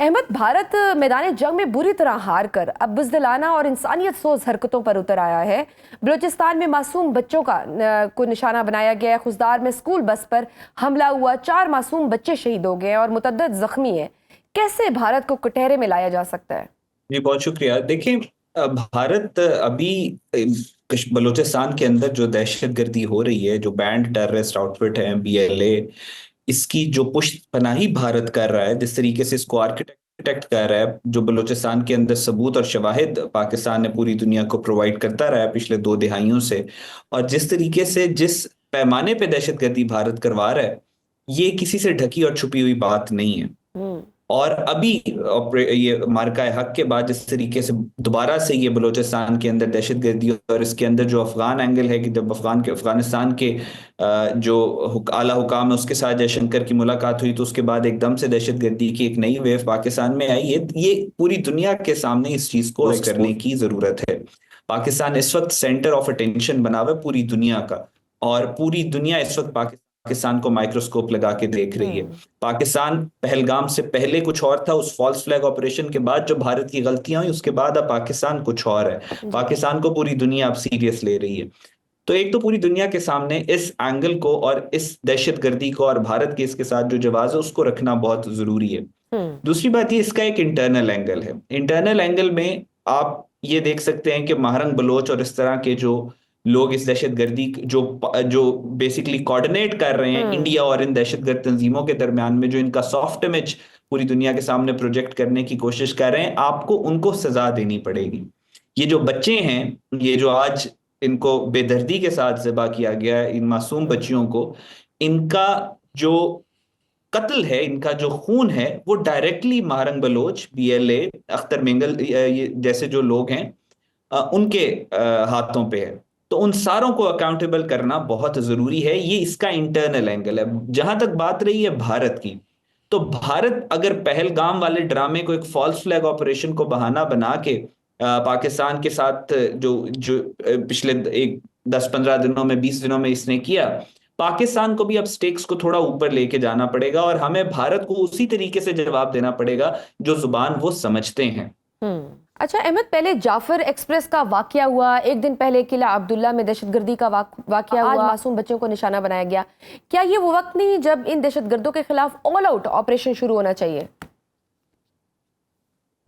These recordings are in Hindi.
अहमद, भारत मैदान जंग में बुरी तरह हार कर अब बुज़दिलाना और इंसानियत सोज हरकतों पर उतर आया है। बलूचिस्तान में मासूम बच्चों को निशाना बनाया गया है। खुजदार में स्कूल बस पर हमला हुआ, 4 मासूम बच्चे शहीद हो गए हैं और मुतअद्दिद जख्मी है। कैसे भारत को कटहरे में लाया जा सकता है? जी बहुत शुक्रिया। देखिए, भारत अभी बलूचिस्तान के अंदर जो दहशतगर्दी हो रही है, जो बैंड टेररिस्ट आउटफिट है बीएलए, इसकी जो पुष्टपनाही भारत कर रहा है, जिस तरीके से इसको आर्किटेक्ट कर रहा है, जो बलूचिस्तान के अंदर सबूत और शवाहिद पाकिस्तान ने पूरी दुनिया को प्रोवाइड करता रहा है पिछले 2 दहाइयों से, और जिस तरीके से जिस पैमाने पे दहशतगर्दी भारत करवा रहा है, ये किसी से ढकी और छुपी हुई बात नहीं है। हम्म। और अभी ये मार्का हक के बाद जिस तरीके से दोबारा से ये बलूचिस्तान के अंदर दहशतगर्दी, और इसके अंदर जो अफगान एंगल है कि जब अफगानिस्तान के जो आला हुकाम है उसके साथ जयशंकर की मुलाकात हुई, तो उसके बाद एकदम से दहशतगर्दी की एक नई वेव पाकिस्तान में आई। ये पूरी दुनिया के सामने इस चीज को करने की जरूरत है। पाकिस्तान इस वक्त सेंटर ऑफ अटेंशन बना हुआ है पूरी दुनिया का, और पूरी दुनिया इस वक्त पाकिस्तान को माइक्रोस्कोप लगा के देख रही है। पाकिस्तान पहलगाम से पहले कुछ और था, उस फॉल्स फ्लैग ऑपरेशन के बाद जो भारत की गलतियां हुई उसके बाद अब पाकिस्तान कुछ और है। पाकिस्तान को पूरी दुनिया अब सीरियस ले रही है। तो एक तो पूरी दुनिया के सामने इस एंगल को और इस दहशतगर्दी को और भारत के इसके साथ जो जवाब है उसको रखना बहुत जरूरी है। दूसरी बात ये, इसका एक इंटरनल एंगल है। इंटरनल एंगल में आप ये देख सकते हैं कि महारंग बलोच और इस तरह के जो लोग इस दहशतगर्दी जो जो बेसिकली कोऑर्डिनेट कर रहे हैं इंडिया और इन दहशतगर्द तंजीमों के दरमियान में, जो इनका सॉफ्ट इमेज पूरी दुनिया के सामने प्रोजेक्ट करने की कोशिश कर रहे हैं, आपको उनको सजा देनी पड़ेगी। ये जो बच्चे हैं, ये जो आज इनको बेदर्दी के साथ ज़िबा किया गया है, इन मासूम बच्चियों को, इनका जो कत्ल है, इनका जो खून है, वो डायरेक्टली महारंग बलोच, बीएलए, अख्तर मेंगल ये जैसे जो लोग हैं उनके हाथों पे है। तो उन सारों को अकाउंटेबल करना बहुत जरूरी है। ये इसका इंटरनल एंगल है। जहां तक बात रही है भारत की, तो भारत अगर पहलगाम वाले ड्रामे को एक फॉल्स फ्लैग ऑपरेशन को बहाना बना के पाकिस्तान के साथ जो जो पिछले एक 10-15 दिनों में, 20 दिनों में इसने किया, पाकिस्तान को भी अब स्टेक्स को थोड़ा ऊपर लेके जाना पड़ेगा और हमें भारत को उसी तरीके से जवाब देना पड़ेगा जो जुबान वो समझते हैं। अच्छा अहमद, पहले जाफर एक्सप्रेस का वाकया हुआ, एक दिन पहले किला अब्दुल्ला में दहशतगर्दी का वाकया हुआ, आज मासूम बच्चों को निशाना बनाया गया। क्या ये वो वक्त नहीं जब इन दहशतगर्दों के खिलाफ ऑल आउट ऑपरेशन शुरू होना चाहिए?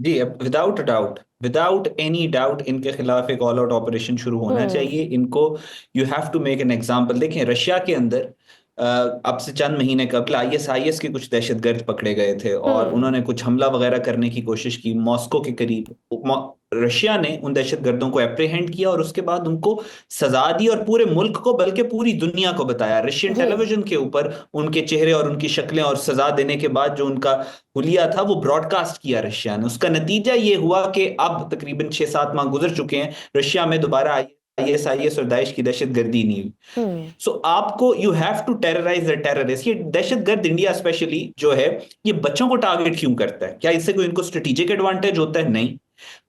जी, विदाउट एनी डाउट इनके खिलाफ एक ऑल आउट ऑपरेशन शुरू होना चाहिए। इनको you have to make an example. देखें, रशिया के अंदर अब से चंद महीने कबल आईएसआईएस के कुछ दहशतगर्द पकड़े गए थे और उन्होंने कुछ हमला वगैरह करने की कोशिश की मॉस्को के करीब। रशिया ने उन दहशतगर्दों को एप्रीहेंड किया और उसके बाद उनको सजा दी और पूरे मुल्क को, बल्कि पूरी दुनिया को बताया रशियन टेलीविजन के ऊपर उनके चेहरे और उनकी शक्लें, और सजा देने के बाद जो उनका हुलिया था वो ब्रॉडकास्ट किया रशिया ने। उसका नतीजा ये हुआ कि अब तकरीबन 6-7 माह गुजर चुके हैं, रशिया में दोबारा आईएसआईएस और दाइश की दहशतगर्दी नहीं हुई। सो आपको you have to terrorise the terrorist. ये दहशतगर्द इंडिया स्पेशली जो है, ये बच्चों को टारगेट क्यों करता है? क्या इससे कोई इनको स्ट्रेटेजिक एडवांटेज होता है? नहीं।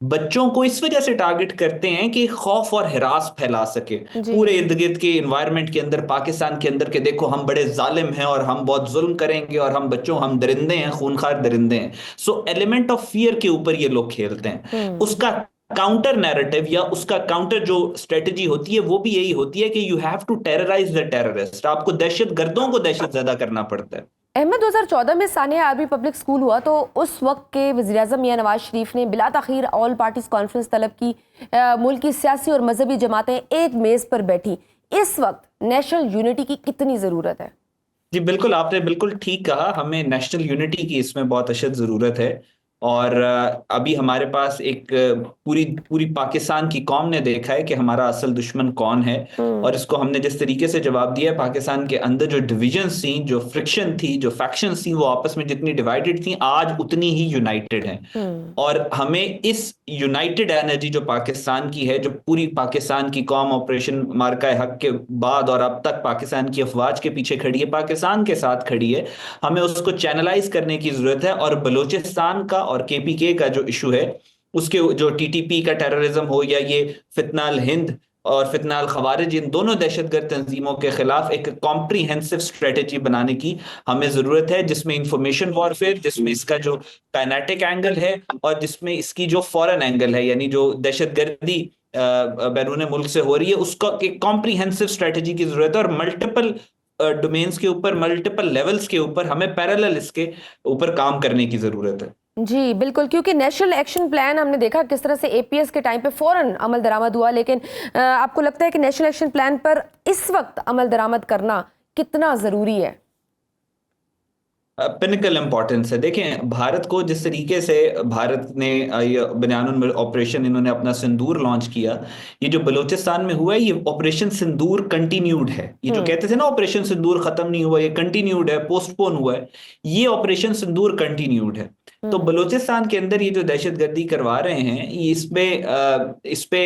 बच्चों को इस वजह से टारगेट करते हैं कि खौफ और हिरास फैला सके पूरे इर्द गिर्द के एनवायरनमेंट के अंदर, पाकिस्तान के अंदर, के देखो हम बड़े जालिम हैं और हम बहुत जुल्म करेंगे और हम बच्चों, हम दरिंदे हैं, खूनखार दरिंदे हैं। सो एलिमेंट ऑफ फियर के ऊपर ये लोग खेलते हैं। उसका काउंटर नैरेटिव या उसका काउंटर जो स्ट्रेटजी होती है वो भी यही होती है कि you have to terrorise the terrorist. आपको दहशतगर्दों को दहशत ज़्यादा करना पड़ता है। अहमद, 2014 में सानिया आरबी पब्लिक स्कूल हुआ तो उस वक्त के वज़ीर-ए-आज़म मियां नवाज शरीफ ने बिला ताखीर ऑल पार्टीज कॉन्फ्रेंस तलब की। मुल्क की सियासी और मजहबी जमातें एक मेज़ पर बैठी। इस वक्त नेशनल यूनिटी की कितनी ज़रूरत है? जी बिल्कुल, आपने बिल्कुल ठीक कहा। हमें नेशनल यूनिटी की इसमें बहुत अशद ज़रूरत है। और अभी हमारे पास एक पूरी पूरी पाकिस्तान की कौम ने देखा है कि हमारा असल दुश्मन कौन है, और इसको हमने जिस तरीके से जवाब दिया है। पाकिस्तान के अंदर जो डिविजन्स थी, जो फ्रिक्शन थी, जो फैक्शंस थी, वो आपस में जितनी डिवाइडेड थी, आज उतनी ही यूनाइटेड हैं। और हमें इस यूनाइटेड एनर्जी जो पाकिस्तान की है, जो पूरी पाकिस्तान की कौम ऑपरेशन मार्का हक के बाद और अब तक पाकिस्तान की अफवाज के पीछे खड़ी है, पाकिस्तान के साथ खड़ी है, हमें उसको चैनलाइज करने की जरूरत है। और बलूचिस्तान का और केपीके का जो इशू है, उसके जो टीटीपी का टेररिज्म हो या ये फितना अल हिंद और फितना अल खवारिज, इन दोनों दहशतगर्द तंजीमों के खिलाफ एक कॉम्प्रिहेंसिव स्ट्रेटेजी बनाने की हमें जरूरत है, जिसमें इंफॉर्मेशन वॉरफेयर, जिसमें इसका जो काइनेटिक एंगल है और जिसमें इसकी जो फॉरेन एंगल है, यानी जो दहशतगर्दी बैरून मुल्क से हो रही है, उसका एक कॉम्प्रिहेंसिव स्ट्रेटेजी की जरूरत है। और मल्टीपल डोमेन्स के ऊपर, मल्टीपल लेवल्स के ऊपर हमें पैरेलल इसके ऊपर काम करने की जरूरत है। जी बिल्कुल, क्योंकि नेशनल एक्शन प्लान हमने देखा किस तरह से एपीएस के टाइम पे फौरन अमल दरामद हुआ, लेकिन आपको लगता है कि नेशनल एक्शन प्लान पर इस वक्त अमल दरामद करना कितना जरूरी है? पिनिकल इंपॉर्टेंस है। देखें, भारत को जिस तरीके से भारत ने ये बनियानुल ऑपरेशन, इन्होंने अपना सिंदूर लॉन्च किया, ये जो बलूचिस्तान में हुआ है, ये ऑपरेशन सिंदूर कंटिन्यूड है। ये जो कहते थे ना ऑपरेशन सिंदूर खत्म नहीं हुआ, ये कंटिन्यूड है, पोस्टपोन हुआ है, ये ऑपरेशन सिंदूर कंटिन्यूड है। तो बलूचिस्तान के अंदर ये जो दहशतगर्दी करवा रहे हैं, ये इस पे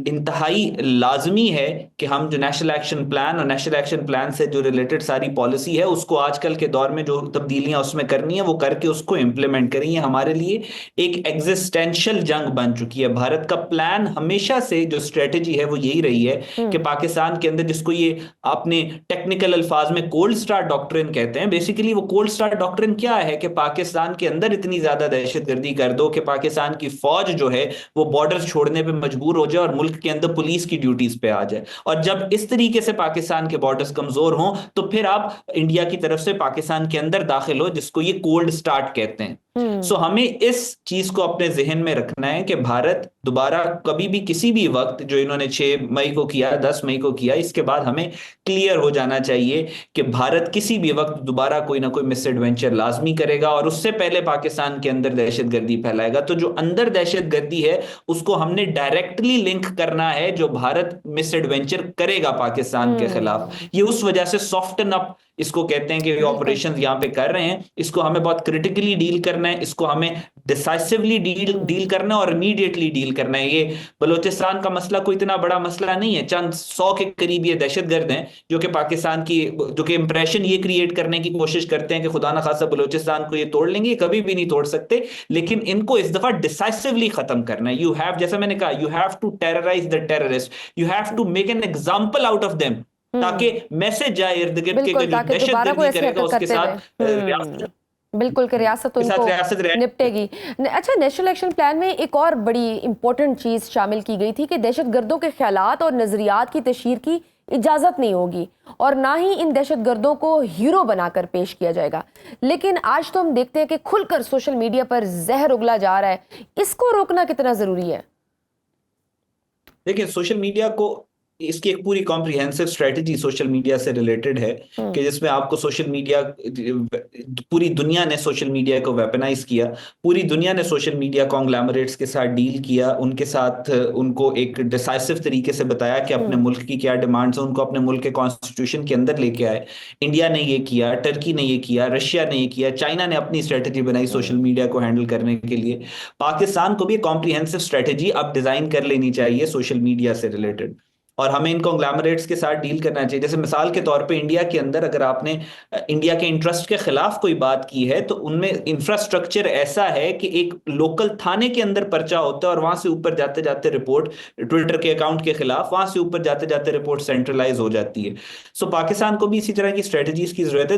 इंतहाई लाजमी है कि हम जो नेशनल एक्शन प्लान और नेशनल एक्शन प्लान से जो रिलेटेड सारी पॉलिसी है, उसको आजकल के दौर में जो तब्दीलियां उसमें करनी है वो करके उसको इम्प्लीमेंट करें। ये हमारे लिए एक एग्जिस्टेंशियल जंग बन चुकी है। भारत का प्लान हमेशा से जो स्ट्रेटेजी है वो यही रही है कि पाकिस्तान के अंदर, जिसको ये आपने टेक्निकल अल्फाज में कोल्ड स्टार डॉक्ट्रिन कहते हैं, बेसिकली वो कोल्ड स्टार डॉक्ट्रिन क्या है कि पाकिस्तान के अंदर इतनी ज्यादा दहशतगर्दी कर दो कि पाकिस्तान की फौज जो है वो बॉर्डर छोड़ने पर मजबूर हो जाए और मुल्क के अंदर पुलिस की ड्यूटीज पे आ जाए। और जब इस तरीके से पाकिस्तान के बॉर्डर्स कमजोर हों, तो फिर आप इंडिया की तरफ से पाकिस्तान के अंदर दाखिल हो, जिसको ये कोल्ड स्टार्ट कहते हैं। सो हमें इस चीज को अपने जहन में रखना है कि भारत दोबारा कभी भी किसी भी वक्त, जो इन्होंने 6 मई को किया, 10 मई को किया, इसके बाद हमें क्लियर हो जाना चाहिए कि भारत किसी भी वक्त दोबारा कोई ना कोई मिस एडवेंचर लाजमी करेगा और उससे पहले पाकिस्तान के अंदर दहशतगर्दी फैलाएगा। तो जो अंदर दहशतगर्दी है उसको हमने डायरेक्टली लिंक करना है जो भारत मिस एडवेंचर करेगा पाकिस्तान के खिलाफ। ये उस वजह से सॉफ्टन अप इसको कहते हैं कि ये ऑपरेशंस यहां पे कर रहे हैं, इसको हमें बहुत क्रिटिकली डील करना है, इसको हमें डिसाइसिवली डील करना है और इमीडिएटली डील करना है। ये बलूचिस्तान का मसला कोई इतना बड़ा मसला नहीं है, चंद 100 के करीब ये दहशतगर्द हैं जो कि पाकिस्तान की, जो कि इंप्रेशन ये क्रिएट करने की कोशिश करते हैं कि खुदा ना खासा बलूचिस्तान को ये तोड़ लेंगे, कभी भी नहीं तोड़ सकते। लेकिन इनको इस दफा डिसाइसिवली खत्म करना है। यू हैव, जैसा मैंने कहा, you have to terrorise the terrorist, you have to make an example out of them, ताकि मैसेज जाए इर्द गिर्द के जो दहशतगर्दी करेगा उसके साथ बिल्कुल कि रियासत उनको निपटेगी। अच्छा, नेशनल एक्शन प्लान में एक और बड़ी इंपॉर्टेंट चीज शामिल की गई थी कि दहशतगर्दों के ख्यालात और नजरियात की तशहीर की इजाजत नहीं होगी और ना ही इन दहशतगर्दों को हीरो बनाकर पेश किया जाएगा। लेकिन आज तो हम देखते हैं कि खुलकर सोशल मीडिया पर जहर उगला जा रहा है, इसको रोकना कितना जरूरी है? देखिए, सोशल मीडिया को, इसकी एक पूरी कॉम्प्रिहेंसिव स्ट्रेटजी सोशल मीडिया से रिलेटेड है कि जिसमें आपको सोशल मीडिया, पूरी दुनिया ने सोशल मीडिया को वेपनाइज किया, पूरी दुनिया ने सोशल मीडिया कॉन्ग्लैमरेट्स के साथ डील किया, उनके साथ उनको एक डिसाइसिव तरीके से बताया कि अपने मुल्क की क्या डिमांड्स हैं, उनको अपने मुल्क के कॉन्स्टिट्यूशन के अंदर लेके आए। इंडिया ने ये किया, टर्की ने ये किया, रशिया ने ये किया, चाइना ने अपनी स्ट्रेटजी बनाई सोशल मीडिया को हैंडल करने के लिए। पाकिस्तान को भी कॉम्प्रिहेंसिव स्ट्रेटजी अब डिजाइन कर लेनी चाहिए सोशल मीडिया से रिलेटेड, और हमें इन कॉन्ग्लैमरेट्स के साथ डील करना चाहिए। जैसे मिसाल के तौर पे इंडिया के अंदर अगर आपने इंडिया के इंटरेस्ट के खिलाफ कोई बात की है, तो उनमें इंफ्रास्ट्रक्चर ऐसा है कि एक लोकल थाने के अंदर पर्चा होता है और वहां से ऊपर जाते जाते रिपोर्ट, ट्विटर के अकाउंट के खिलाफ वहां से ऊपर जाते जाते रिपोर्ट सेंट्रलाइज हो जाती है। सो पाकिस्तान को भी इसी तरह की स्ट्रेटजीज की जरूरत है।